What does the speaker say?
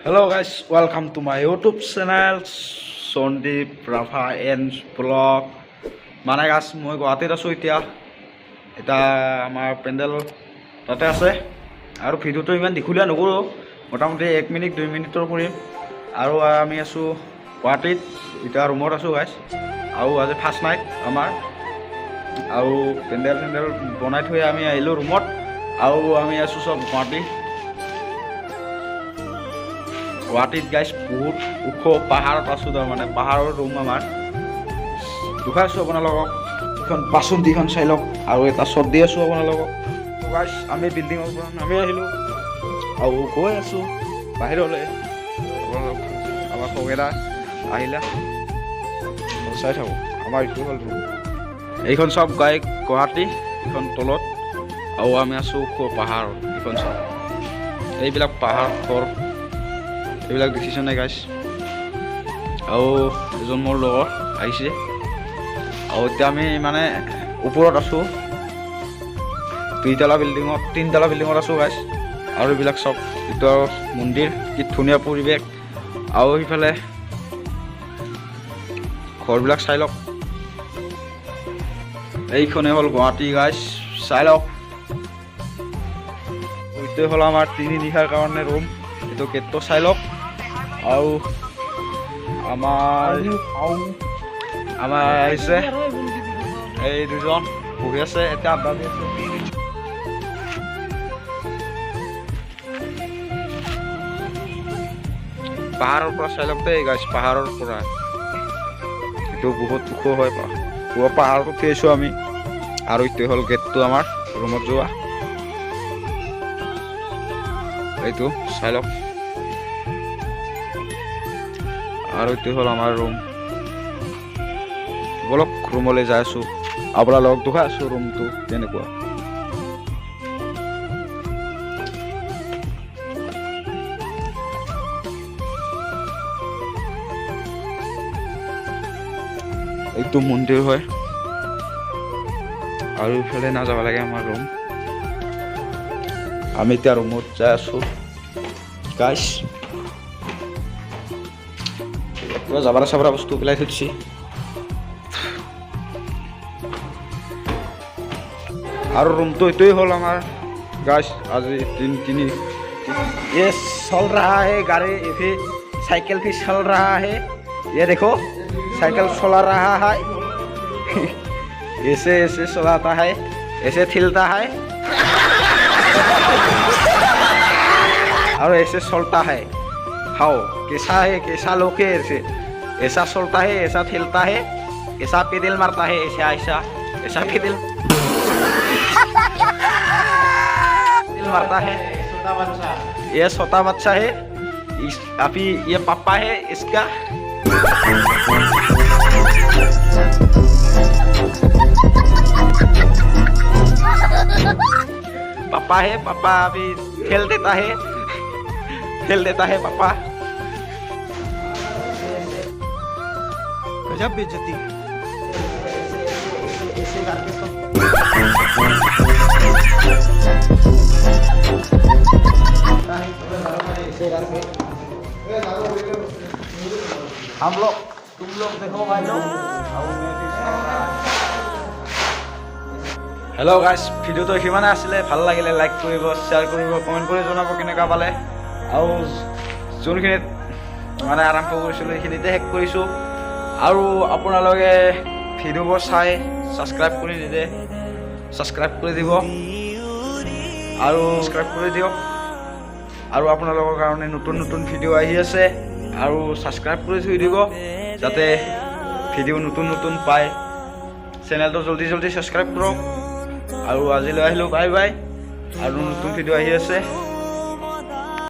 Hello guys, welcome to my YouTube channel Sondeep Rafa and Vlog. মানে গাছ মই গুৱাহাটীত আছোঁ এতিয়া এটা আমাৰ পেণ্ডেল তাতে আছে আৰু ভিডিঅ'টো ইমান দীঘলীয়া নকৰোঁ মোটামুটি 1 মিনিট 2 মিনিটৰ কৰিম আৰু আমি আছোঁ গুৱাহাটীত এতিয়া ৰুমত আছোঁ গাইছ আৰু আজি ফাৰ্ষ্ট নাইট আমাৰ আৰু পেণ্ডেল বনাই থৈ আমি আহিলোঁ ৰুমত আৰু আমি আছোঁ চব গুৱাহাটীত গাইছ বহুত ওখ পাহাৰত আছোঁ তাৰমানে পাহাৰৰ ৰুম আমাৰ দেখাইছোঁ আপোনালোকক এখন বাচন্তিখন চাই লওক আৰু এটা শ্বট দি আছোঁ আপোনালোকক গাইছ আমি বিল্ডিঙৰ পৰা নামি আহিলোঁ আৰু গৈ আছোঁ বাহিৰলৈ আমাৰ খগেৰা আহিলা চাই থাকোঁ আমাৰ এইটো হ'ল ৰুম এইখন চব গাই গুৱাহাটী এইখন তলত আৰু আমি আছোঁ ওখ পাহাৰ এইখন চব এইবিলাক পাহাৰ ঘৰ এইবিলাক দেখিছেনে গাইছ আৰু এজন মোৰ লগৰ আহিছে আৰু এতিয়া আমি মানে ওপৰত আছোঁ 3তলা বিল্ডিঙত আছোঁ গাইছ আৰু এইবিলাক চব এইটো মন্দিৰ কি ধুনীয়া পৰিৱেশ আৰু সেইফালে ঘৰবিলাক চাই লওক এইখনে হ'ল গুৱাহাটী গাইছ চাই লওক এইটোৱে হ'ল আমাৰ 3 নিশাৰ কাৰণে ৰুম এইটো গেটটো চাই লওক আৰু আমাৰ আহিছে এই দুজন বহি আছে এতিয়া আড্ডা দি আছে পাহাৰৰ পৰা চাই লওক দেই গাইছ পাহাৰৰ পৰা এইটো বহুত ওখ হয় পাহাৰত উঠি আছোঁ আমি আৰু এইটোৱে হ'ল গেটটো আমাৰ ৰুমত যোৱা এইটো চাই লওক আৰু এইটো হ'ল আমাৰ ৰুম বলক ৰুমলৈ যাই আছোঁ আপোনালোকক দেখাই আছোঁ ৰুমটো কেনেকুৱা এইটো মন্দিৰ হয় আৰু ইফালে নাযাব লাগে আমাৰ ৰুম আমি এতিয়া ৰুমত যাই আছোঁ গাইছ যাবাৰা চাবাৰা বস্তু পেলাই থৈছি আৰু ৰুমটো এইটোৱে হ'ল আমাৰ গাইছ আজি 3 ये चल रहा है गाड़ी फिर साइकिल भी चल रहा है ये देखो साइकिल चला रहा है ऐसे चलाता है ऐसे ठेलता है और ऐसे चलता है हाउ कैसा लोग है ऐसा चलता है ऐसा ठेलता है ऐसा पेडल मारता है ऐसा पेडल मारता है ये छोटा बच्चा है अभी ये पापा है इसका पापा अभी खेल देता है पापा गजब बेइज्जती ऐसे करके सब हम लोग तुम लोग देखो भाई लोग হেল্ল' গাইছ ভিডিঅ'টো সিমানে আছিলে ভাল লাগিলে লাইক কৰিব শ্বেয়াৰ কৰিব কমেণ্ট কৰি জনাব কেনেকুৱা পালে আৰু যোনখিনিত মানে আৰম্ভ কৰিছিলোঁ সেইখিনিতে শেষ কৰিছোঁ আৰু আপোনালোকে ভিডিঅ'বোৰ চাই ছাবস্ক্ৰাইব কৰি দিব আৰু আপোনালোকৰ কাৰণে নতুন ভিডিঅ' আহি আছে আৰু ছাবস্ক্ৰাইব কৰি থৈ দিব যাতে ভিডিঅ' নতুন পায় চেনেলটো জলদি ছাবস্ক্ৰাইব কৰক আৰু আজিলৈ আহিলোঁ বাই আৰু নতুন ভিডিঅ' আহি আছে